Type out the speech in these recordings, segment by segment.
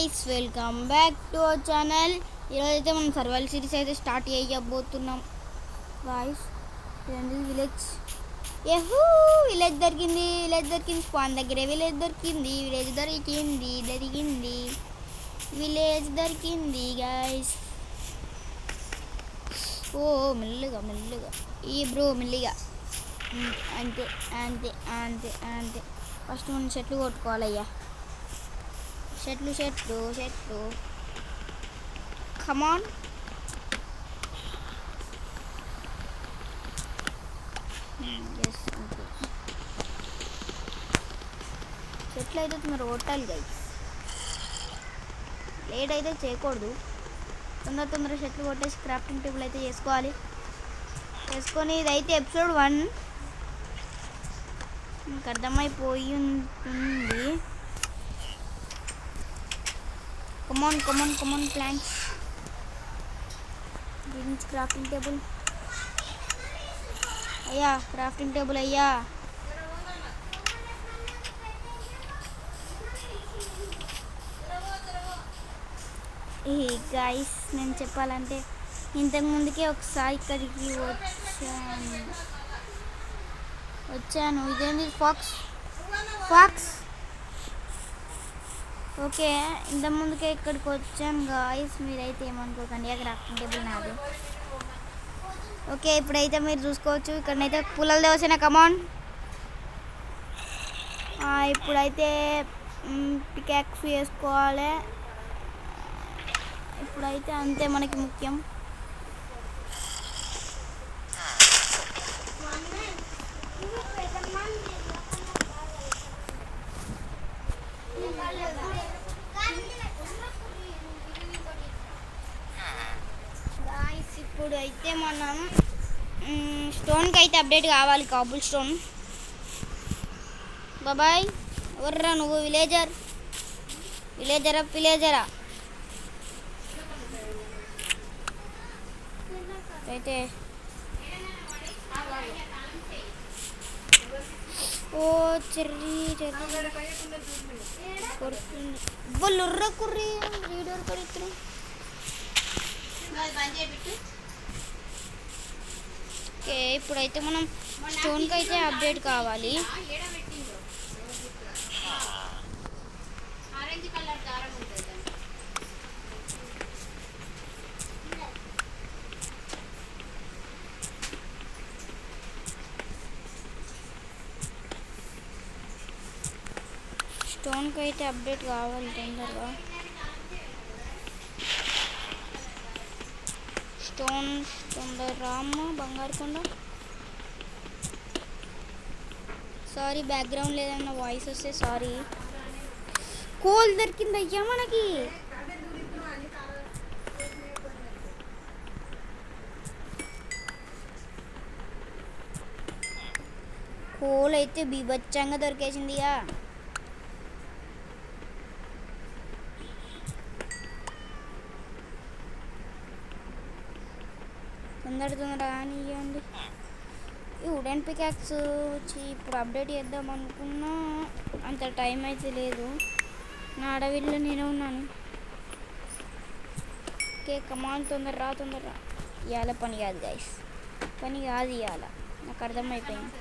Guys, welcome back to our channel. ఈరోజైతే మనం survival series అయితే స్టార్ట్ చేయబోతున్నాం గాయ్స్. ఇదండి విలేజ్. విలేజ్ దొరికింది స్పాన్ దగ్గరే విలేజ్ దొరికింది గాయ్స్. ఓ మెల్లగా ఈ బ్రో మెల్లిగా. అంతే ఫస్ట్ మనం చెట్లు కొట్టుకోవాలయ్యా. చెట్లు కమాన్. చెట్లు అయితే మీరు కొట్టాలి గైస్, లేట్ అయితే చేయకూడదు. తొందర చెట్లు కొట్టేసి క్రాఫ్టింగ్ టేబుల్ అయితే చేసుకొని ఇదైతే ఎపిసోడ్ 1 మీకు అర్థమైపోయి ఉంటుంది. కమాన్ ప్లాంక్స్. దీనికి క్రాఫ్టింగ్ టేబుల్ అయ్యా. ఈ గైస్, నేను చెప్పాలంటే ఇంతకు ముందుకే ఒకసారి ఇక్కడికి వచ్చాను. ఇదేంటి ఫాక్స్. ఓకే, ఇంత ముందుకే ఇక్కడికి వచ్చాను గాయస్, మీరైతే ఏమనుకోకండి. క్రాఫ్టింగ్ టేబుల్ నాది. ఓకే, ఇప్పుడైతే మీరు చూసుకోవచ్చు ఇక్కడనైతే పుల్లల దోశన. కమాన్. ఇప్పుడైతే పికాక్స్ వేసుకోవాలి. ఇప్పుడైతే అంతే మనకి ముఖ్యం. ఇప్పుడు అయితే మనం స్టోన్కి అయితే అప్డేట్ కావాలి. కాబుల్ స్టోన్. బాబాయ్, ఎవర్రా నువ్వు? విలేజరా అయితే ఓ చెర్రీ కొడుతుంది. బొల్లుర్ర కుర్రీ వీడియో కొడుతున్నాం. ఓకే, ఇప్పుడైతే మనం స్టోన్కి అయితే అప్డేట్ కావాలి. స్టోన్కి అయితే అప్డేట్ కావాలి తొందరగా. స్టోన్ రామ్మ బంగారు కొండ. సారీ, బ్యాక్గ్రౌండ్ లేదన్న వాయిస్ వస్తే సారీ. కోల్ దొరికింది అయ్యా మనకి. కోల్ అయితే బీభత్సంగా దొరికేసిందిగా. తొందర కానివ్వండి. ఈ వుడెన్ పికాక్స్ వచ్చి ఇప్పుడు అప్డేట్ చేద్దాం అనుకున్నా, అంత టైం అయితే లేదు. నా అడవిలో నేను ఉన్నాను. ఓకే, కమాన్ తొందర ఇవాళ పని కాదు గైస్, ఇవాళ నాకు అర్థమైపోయింది.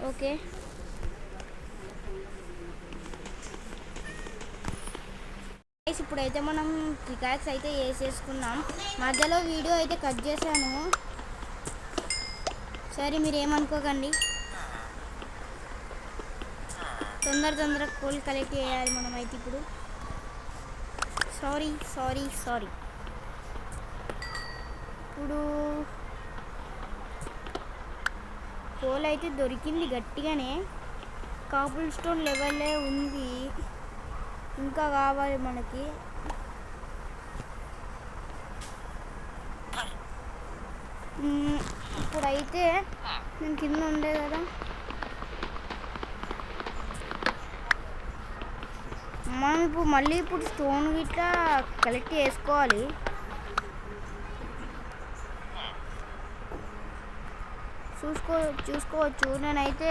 ఓకే, ఇప్పుడైతే మనం పికాక్స్ అయితే వేసేసుకున్నాం. మధ్యలో వీడియో అయితే కట్ చేశాను, సరే మీరు ఏమనుకోకండి. తొందర కోల్ కలెక్ట్ చేయాలి మనం అయితే ఇప్పుడు. సారీ. ఇప్పుడు కోల్ అయితే దొరికింది గట్టిగానే. కాబుల్ స్టోన్ లెవెల్లే ఉంది, ఇంకా కావాలి మనకి. ఇప్పుడైతే నేను కింద ఉండే కదా, మనం ఇప్పుడు స్టోన్ గిట్లా కలెక్ట్ చేసుకోవాలి. చూసుకోవచ్చు. నేనైతే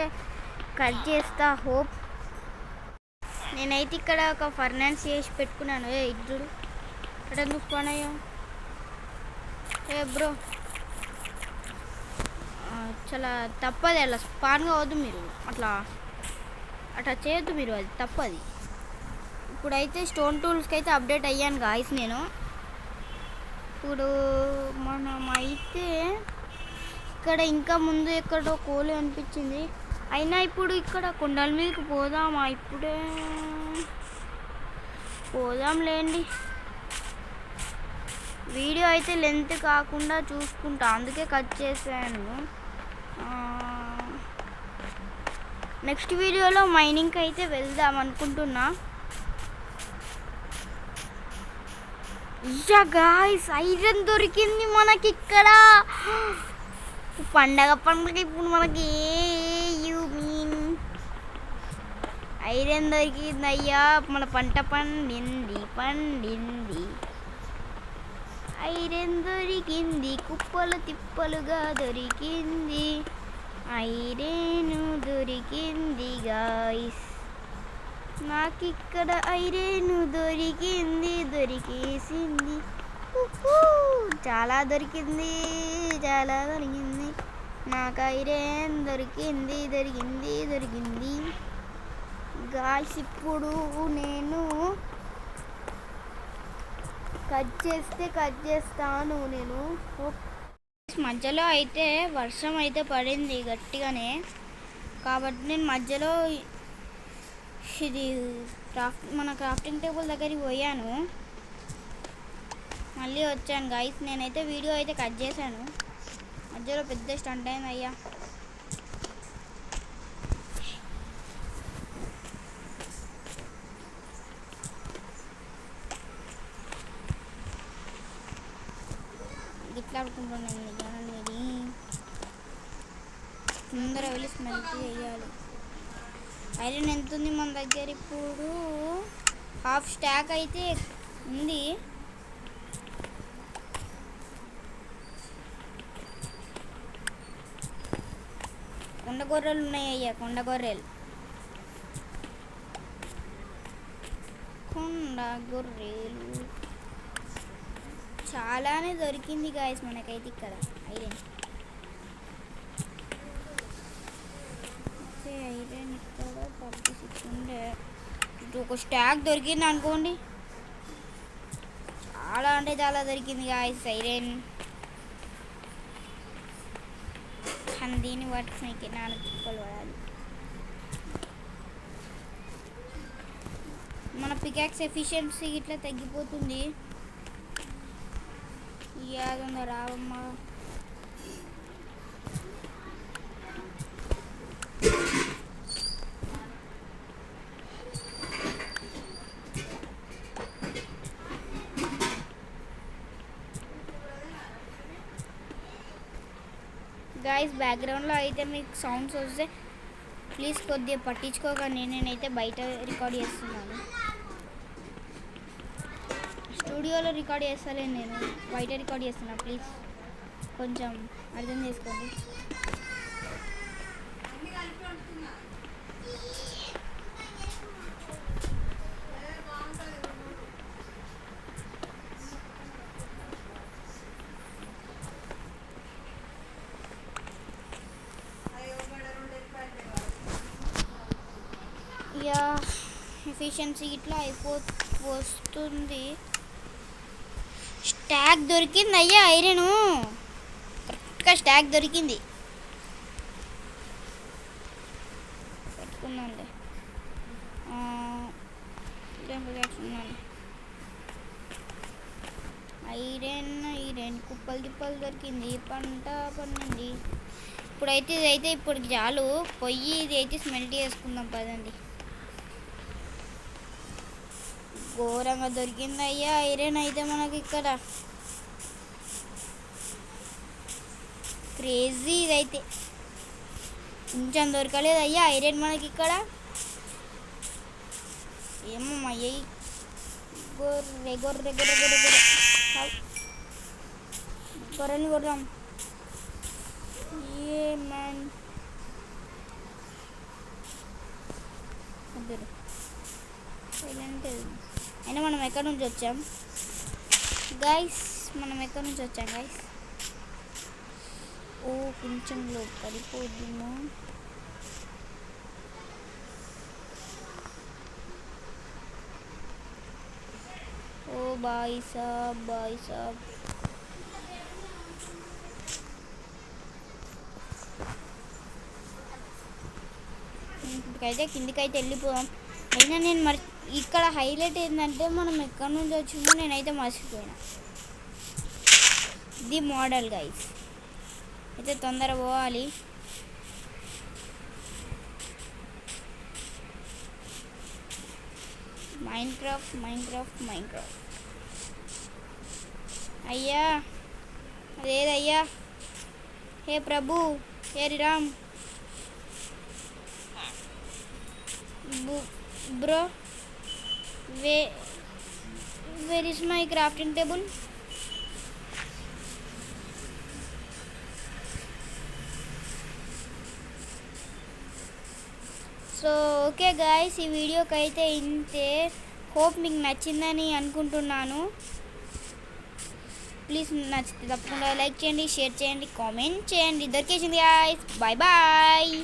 కట్ చేస్తా. హోప్ నేనైతే ఇక్కడ ఒక ఫర్నాన్స్ చేసి పెట్టుకున్నాను. ఇద్దరు ఇక్కడ ఎందుకు పనయ్యా బ్రో, చాలా తప్పది. అలా స్పాన్గా అవద్దు మీరు, అట్లా చేయొద్దు మీరు, అది తప్పది. ఇప్పుడైతే స్టోన్ టూల్స్కి అయితే అప్డేట్ అయ్యాను గాయస్ నేను. ఇప్పుడు మనం అయితే ఇక్కడ ఇంకా ముందు ఎక్కడో కోలి అనిపించింది. అయినా ఇప్పుడు ఇక్కడ కొండల మీదకి పోదామా? ఇప్పుడే పోదాంలేండి. వీడియో అయితే లెంత్ కాకుండా చూసుకుంటా, అందుకే కట్ చేశాను. నెక్స్ట్ వీడియోలో మైనింగ్కి అయితే వెళ్దాం అనుకుంటున్నా. గాయ్స్ ఐరన్ దొరికింది మనకి ఇక్కడ. పండగ ఇప్పుడు మనకి ఐరన్ దొరికింది అయ్యా. మన పంట పండింది. ఐరన్ దొరికింది, కుప్పలు తిప్పలుగా దొరికింది. ఐరన్ దొరికింది గాయ్స్, నాకు ఇక్కడ ఐరన్ దొరికేసింది. చాలా దొరికింది నాకు ఐరన్ దొరికింది గాయ్స్. ఇప్పుడు నేను కట్ చేస్తాను నేను. మధ్యలో అయితే వర్షం అయితే పడింది గట్టిగానే, కాబట్టి నేను మధ్యలో ఇది మన క్రాఫ్టింగ్ టేబుల్ దగ్గరికి పోయాను, మళ్ళీ వచ్చాను గైస్. నేనైతే వీడియో అయితే కట్ చేశాను, మధ్యలో పెద్ద స్టంట్ అయింది అయ్యా. గిట్లాడుకుంటున్నాను ముందర వెళ్ళి స్మెల్ చేయాలి. ఐరన్ ఎంత ఉంది మన దగ్గర? ఇప్పుడు హాఫ్ స్టాక్ అయితే ఉంది. కొండ గొర్రెలు ఉన్నాయి అయ్యా, కొండ గొర్రెలు చాలానే దొరికింది గాయస్ మనకైతే ఇక్కడ ఐరన్. ఐరన్ ఇక్కడ 36 ఉండే, ఒక స్టాక్ దొరికింది అనుకోండి. చాలా అంటే చాలా దొరికింది గాయస్ ఐరన్. కానీ దీన్ని పట్టుకునే నాన్న తిప్పలు పడాలి. మన పికాక్స్ ఎఫిషియన్సీ ఇట్లా తగ్గిపోతుంది. యాదుందా రావమ్మ. గాయస్ బ్యాక్గ్రౌండ్లో అయితే మీకు సౌండ్స్ వస్తే ప్లీజ్ కొద్దిగా పట్టించుకోకండి, నేనైతే బయట రికార్డ్ చేస్తున్నాను. స్టూడియోలో రికార్డ్ చేస్తలేను, నేను బయట రికార్డ్ చేస్తున్నా. ప్లీజ్ కొంచెం అర్థం చేసుకోండి. యా ఎఫిషియన్సీ ఇట్లా వస్తుంది. స్టాక్ దొరికింది అయ్యా ఐరన్, కరెక్ట్గా స్టాక్ దొరికింది. పెట్టుకున్నాంలే, ఐరన్ కుప్పలు తిప్పలు దొరికింది. పంట పండింది. ఇప్పుడైతే ఇదైతే ఇప్పటికి చాలు. పొయ్యి ఇది అయితే స్మెల్ట్ చేసుకుందాం పదండి. ఘోరంగా దొరికింది అయ్యా ఐరన్ అయితే మనకి ఇక్కడ. క్రేజీ ఇదైతే, కొంచెం దొరకలేదు అయ్యా ఐరన్ మనకి ఇక్కడ. ఏమమ్మా గొర్రె గొర్రె గొర్రె గొర్రె గొర్రె గొర్రెని కొర్రాం. ఏ మ్యాన్ ఇద్దరు సైలెంట్. అయినా మనం ఎక్కడి నుంచి వచ్చాం గైస్? గైస్? ఓ కొంచెం పడిపోద్దాము. ఓ బాయ్ సాబ్ ఇప్పటికైతే కిందికైతే వెళ్ళిపోదాం. అయినా నేను ఇక్కడ హైలైట్ ఏంటంటే మనం ఎక్కడి నుంచి వచ్చిందో నేనైతే మర్చిపోయినా. ఇది మోడల్ గైస్. అయితే తొందర పోవాలి. మైన్క్రాఫ్ట్ అయ్యా అదేదయ్యా, హే ప్రభు, హే Ram bro, where is my crafting table? So okay guys, ఈ వీడియోకి అయితే ఇంతే. హోప్ మీకు నచ్చిందని అనుకుంటున్నాను. ప్లీజ్ నచ్చితే తప్పకుండా లైక్ చేయండి, షేర్ చేయండి, కామెంట్ చేయండి. దొరికేసింది గాయస్. Bye bye.